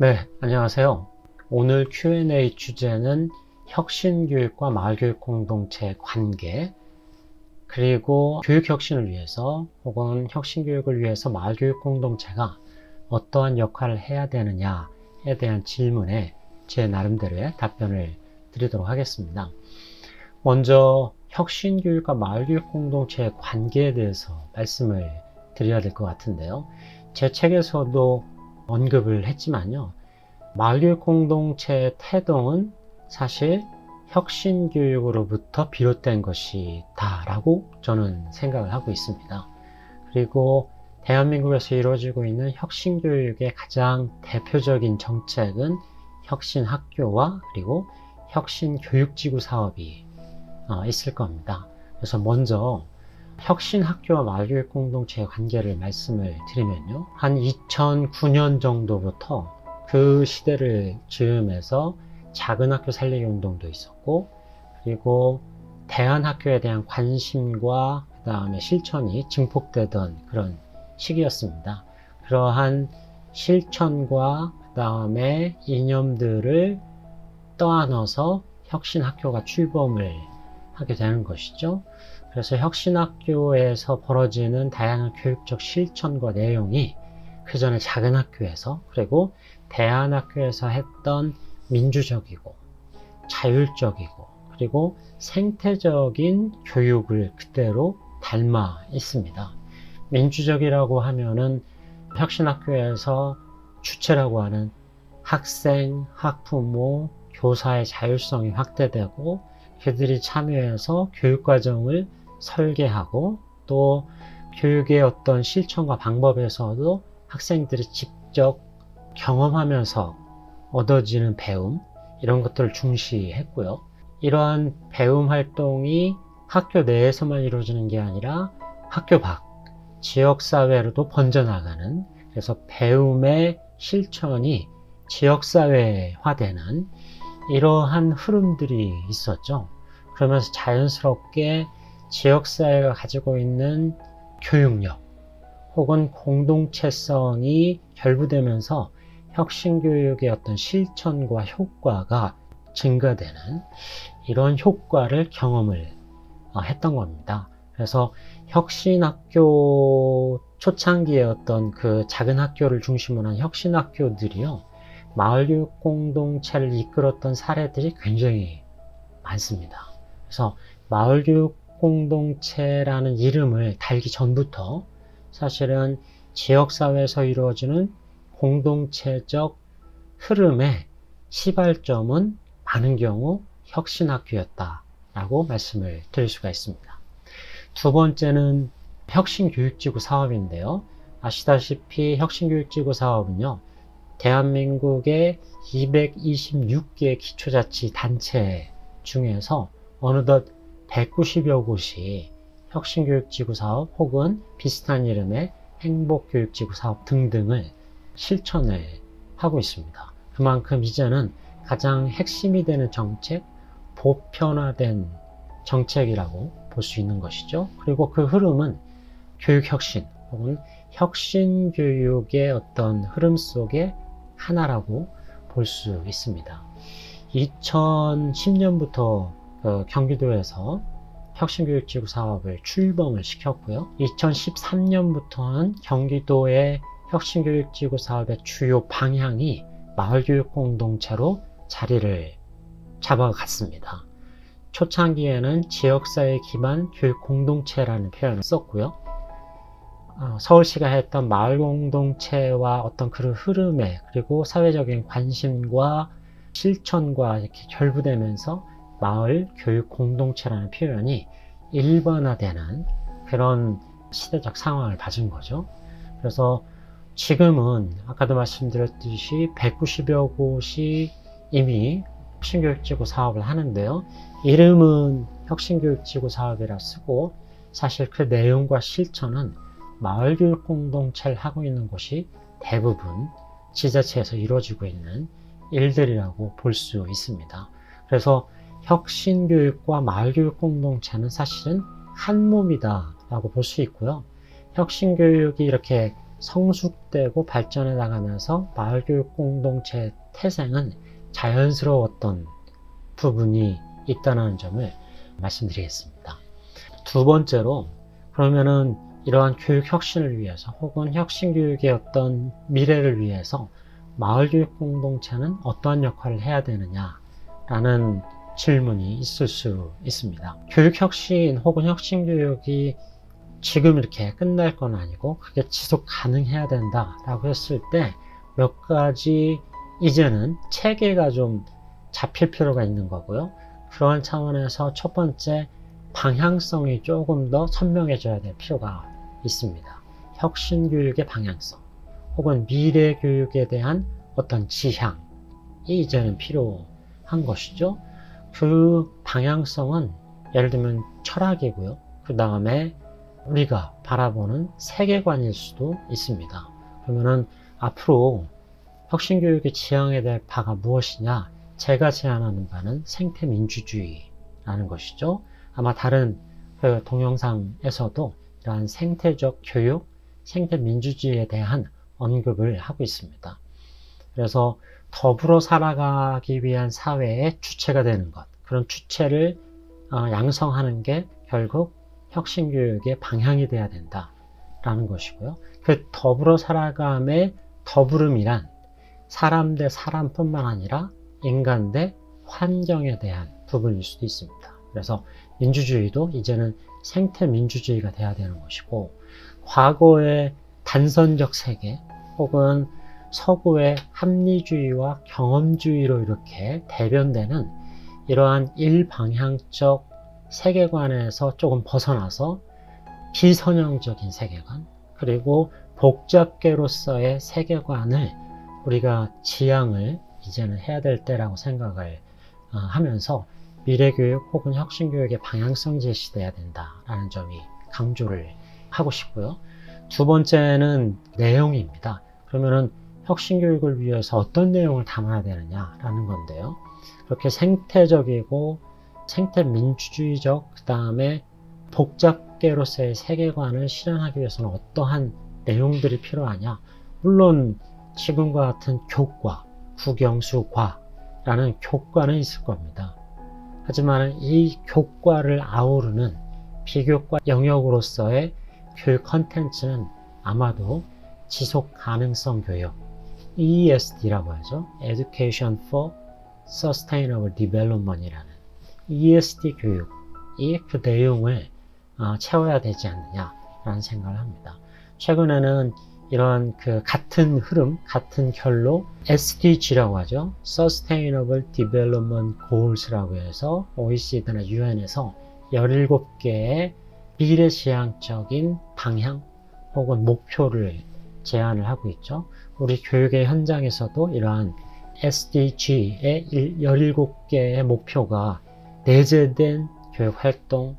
네, 안녕하세요. 오늘 Q&A 주제는 혁신교육과 마을교육 공동체의 관계, 그리고 교육혁신을 위해서 혹은 혁신교육을 위해서 마을교육 공동체가 어떠한 역할을 해야 되느냐에 대한 질문에 제 나름대로의 답변을 드리도록 하겠습니다. 먼저 혁신교육과 마을교육 공동체의 관계에 대해서 말씀을 드려야 될 것 같은데요. 제 책에서도 언급을 했지만요. 마을교육 공동체의 태동은 사실 혁신교육으로부터 비롯된 것이다 라고 저는 생각을 하고 있습니다. 그리고 대한민국에서 이루어지고 있는 혁신교육의 가장 대표적인 정책은 혁신학교와 그리고 혁신교육지구 사업이 있을 겁니다. 그래서 먼저 혁신학교와 마을교육 공동체의 관계를 말씀을 드리면요. 한 2009년 정도부터 그 시대를 즈음해서 작은 학교 살리기 운동도 있었고, 그리고 대안학교에 대한 관심과 그 다음에 실천이 증폭되던 그런 시기였습니다. 그러한 실천과 그 다음에 이념들을 떠안아서 혁신학교가 출범을 하게 되는 것이죠. 그래서 혁신학교에서 벌어지는 다양한 교육적 실천과 내용이 그 전에 작은 학교에서 그리고 대안학교에서 했던 민주적이고 자율적이고 그리고 생태적인 교육을 그대로 닮아 있습니다. 민주적이라고 하면은 혁신학교에서 주체라고 하는 학생, 학부모, 교사의 자율성이 확대되고 그들이 참여해서 교육과정을 설계하고 또 교육의 어떤 실천과 방법에서도 학생들이 직접 경험하면서 얻어지는 배움, 이런 것들을 중시했고요. 이러한 배움 활동이 학교 내에서만 이루어지는 게 아니라 학교 밖, 지역사회로도 번져나가는, 그래서 배움의 실천이 지역사회화되는 이러한 흐름들이 있었죠. 그러면서 자연스럽게 지역사회가 가지고 있는 교육력 혹은 공동체성이 결부되면서 혁신교육의 어떤 실천과 효과가 증가되는 이런 효과를 경험을 했던 겁니다. 그래서 혁신학교 초창기의 어떤 그 작은 학교를 중심으로 한 혁신학교들이요, 마을교육 공동체를 이끌었던 사례들이 굉장히 많습니다. 그래서 마을교육 공동체라는 이름을 달기 전부터 사실은 지역사회에서 이루어지는 공동체적 흐름의 시발점은 많은 경우 혁신학교였다라고 말씀을 드릴 수가 있습니다. 두 번째는 혁신교육지구 사업인데요. 아시다시피 혁신교육지구 사업은요, 대한민국의 226개 기초자치단체 중에서 어느덧 190여 곳이 혁신교육지구 사업 혹은 비슷한 이름의 행복교육지구 사업 등등을 실천을 하고 있습니다. 그만큼 이제는 가장 핵심이 되는 정책, 보편화된 정책이라고 볼 수 있는 것이죠. 그리고 그 흐름은 교육혁신 혹은 혁신교육의 어떤 흐름 속의 하나라고 볼 수 있습니다. 2010년부터 경기도에서 혁신교육지구 사업을 출범을 시켰고요. 2013년부터는 경기도의 혁신교육지구 사업의 주요 방향이 마을교육공동체로 자리를 잡아갔습니다. 초창기에는 지역사회 기반 교육공동체라는 표현을 썼고요. 서울시가 했던 마을공동체와 어떤 그 흐름에 그리고 사회적인 관심과 실천과 이렇게 결부되면서 마을 교육 공동체라는 표현이 일반화되는 그런 시대적 상황을 맞은 거죠. 그래서 지금은 아까도 말씀드렸듯이 190여 곳이 이미 혁신교육지구 사업을 하는데요. 이름은 혁신교육지구 사업이라 쓰고 사실 그 내용과 실천은 마을교육 공동체를 하고 있는 곳이 대부분 지자체에서 이루어지고 있는 일들이라고 볼 수 있습니다. 그래서 혁신교육과 마을교육 공동체는 사실은 한 몸이다 라고 볼 수 있고요. 혁신교육이 이렇게 성숙되고 발전해 나가면서 마을교육 공동체의 태생은 자연스러웠던 부분이 있다는 점을 말씀드리겠습니다. 두 번째로, 그러면은 이러한 교육 혁신을 위해서 혹은 혁신교육의 어떤 미래를 위해서 마을교육 공동체는 어떠한 역할을 해야 되느냐라는 질문이 있을 수 있습니다. 교육 혁신 혹은 혁신교육이 지금 이렇게 끝날 건 아니고 그게 지속 가능해야 된다라고 했을 때 몇 가지 이제는 체계가 좀 잡힐 필요가 있는 거고요. 그러한 차원에서 첫 번째, 방향성이 조금 더 선명해져야 될 필요가 있습니다. 혁신교육의 방향성 혹은 미래교육에 대한 어떤 지향이 이제는 필요한 것이죠. 그 방향성은 예를 들면 철학이고요. 그 다음에 우리가 바라보는 세계관일 수도 있습니다. 그러면은 앞으로 혁신교육이 지향해야 될 바가 무엇이냐? 제가 제안하는 바는 생태민주주의라는 것이죠. 아마 다른 그 동영상에서도 이러한 생태적 교육, 생태민주주의에 대한 언급을 하고 있습니다. 그래서 더불어 살아가기 위한 사회의 주체가 되는 것, 그런 주체를 양성하는 게 결국 혁신교육의 방향이 돼야 된다라는 것이고요. 그 더불어 살아감의 더불음이란 사람 대 사람뿐만 아니라 인간 대 환경에 대한 부분일 수도 있습니다. 그래서 민주주의도 이제는 생태민주주의가 돼야 되는 것이고, 과거의 단선적 세계 혹은 서구의 합리주의와 경험주의로 이렇게 대변되는 이러한 일방향적 세계관에서 조금 벗어나서 비선형적인 세계관, 그리고 복잡계로서의 세계관을 우리가 지향을 이제는 해야 될 때라고 생각을 하면서 미래교육 혹은 혁신교육의 방향성 제시돼야 된다라는 점이 강조를 하고 싶고요. 두 번째는 내용입니다. 그러면은 혁신교육을 위해서 어떤 내용을 담아야 되느냐라는 건데요. 그렇게 생태적이고 생태민주주의적, 그 다음에 복잡계로서의 세계관을 실현하기 위해서는 어떠한 내용들이 필요하냐? 물론 지금과 같은 교과, 국영수과라는 교과는 있을 겁니다. 하지만 이 교과를 아우르는 비교과 영역으로서의 교육 컨텐츠는 아마도 지속 가능성 교육, ESD라고 하죠. Education for Sustainable Development이라는 ESD 교육이 그 내용을 채워야 되지 않느냐라는 생각을 합니다. 최근에는 이런 그 같은 흐름, 같은 결로 SDG라고 하죠. Sustainable Development Goals라고 해서 OECD나 UN에서 17개의 미래지향적인 방향 혹은 목표를 제안을 하고 있죠. 우리 교육의 현장에서도 이러한 SDG의 17개의 목표가 내재된 교육 활동이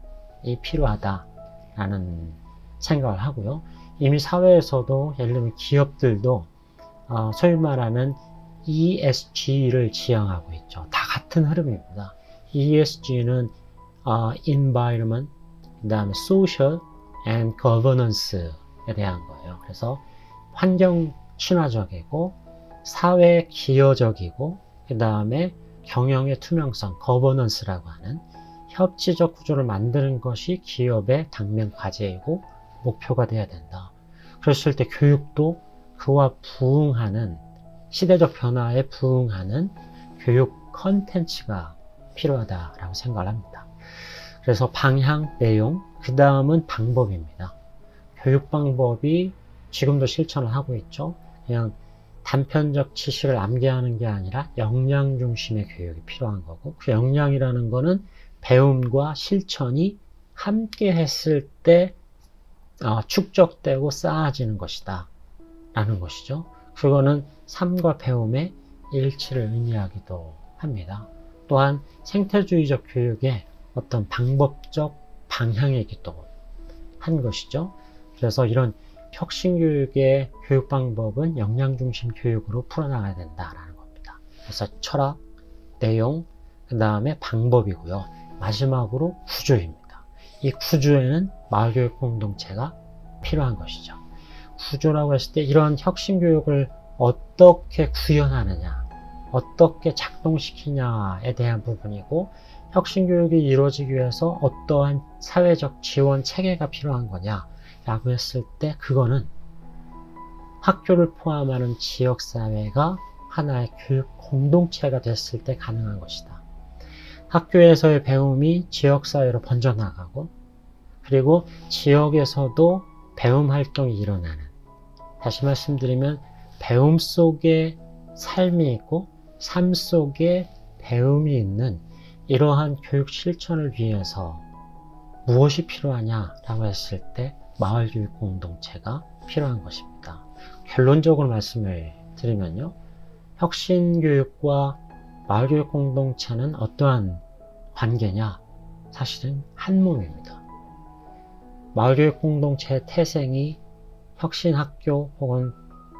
필요하다라는 생각을 하고요. 이미 사회에서도 예를 들면 기업들도 소위 말하는 ESG를 지향하고 있죠. 다 같은 흐름입니다. ESG는 Environment, 그 다음에 Social and Governance에 대한 거예요. 그래서 환경 친화적이고 사회 기여적이고 그 다음에 경영의 투명성, 거버넌스라고 하는 협치적 구조를 만드는 것이 기업의 당면 과제이고 목표가 돼야 된다. 그랬을 때 교육도 그와 부응하는, 시대적 변화에 부응하는 교육 컨텐츠가 필요하다라고 생각을 합니다. 그래서 방향, 내용, 그 다음은 방법입니다. 교육 방법이 지금도 실천을 하고 있죠. 그냥 단편적 지식을 암기하는 게 아니라 역량 중심의 교육이 필요한 거고, 그 역량이라는 거는 배움과 실천이 함께 했을 때 축적되고 쌓아지는 것이다 라는 것이죠. 그거는 삶과 배움의 일치를 의미하기도 합니다. 또한 생태주의적 교육의 어떤 방법적 방향이기도 한 것이죠. 그래서 이런 혁신교육의 교육 방법은 역량 중심 교육으로 풀어나가야 된다라는 겁니다. 그래서 철학, 내용, 그 다음에 방법이고요. 마지막으로 구조입니다. 이 구조에는 마을교육 공동체가 필요한 것이죠. 구조라고 했을 때 이런 혁신교육을 어떻게 구현하느냐, 어떻게 작동시키냐에 대한 부분이고, 혁신교육이 이루어지기 위해서 어떠한 사회적 지원 체계가 필요한 거냐라고 했을 때 그거는 학교를 포함하는 지역사회가 하나의 교육 공동체가 됐을 때 가능한 것이다. 학교에서의 배움이 지역사회로 번져나가고, 그리고 지역에서도 배움 활동이 일어나는, 다시 말씀드리면 배움 속에 삶이 있고 삶 속에 배움이 있는 이러한 교육 실천을 위해서 무엇이 필요하냐라고 했을 때 마을교육 공동체가 필요한 것입니다. 결론적으로 말씀을 드리면요, 혁신교육과 마을교육 공동체는 어떠한 관계냐? 사실은 한 몸입니다. 마을교육 공동체의 태생이 혁신학교 혹은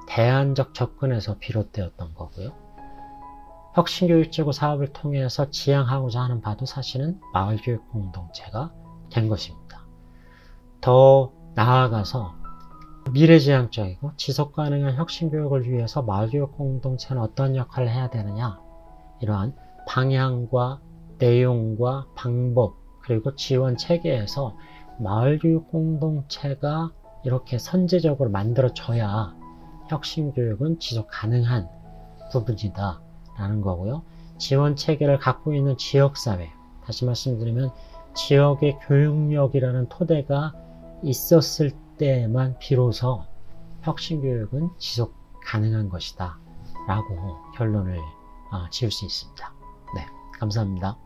대안적 접근에서 비롯되었던 거고요. 혁신교육제고 사업을 통해서 지향하고자 하는 바도 사실은 마을교육 공동체가 된 것입니다. 더 나아가서 미래지향적이고 지속가능한 혁신교육을 위해서 마을교육 공동체는 어떤 역할을 해야 되느냐, 이러한 방향과 내용과 방법 그리고 지원 체계에서 마을교육 공동체가 이렇게 선제적으로 만들어져야 혁신교육은 지속 가능한 부분이다 라는 거고요. 지원 체계를 갖고 있는 지역사회, 다시 말씀드리면 지역의 교육력이라는 토대가 있었을 때만 비로소 혁신교육은 지속 가능한 것이다 라고 결론을 지을 수 있습니다. 네, 감사합니다.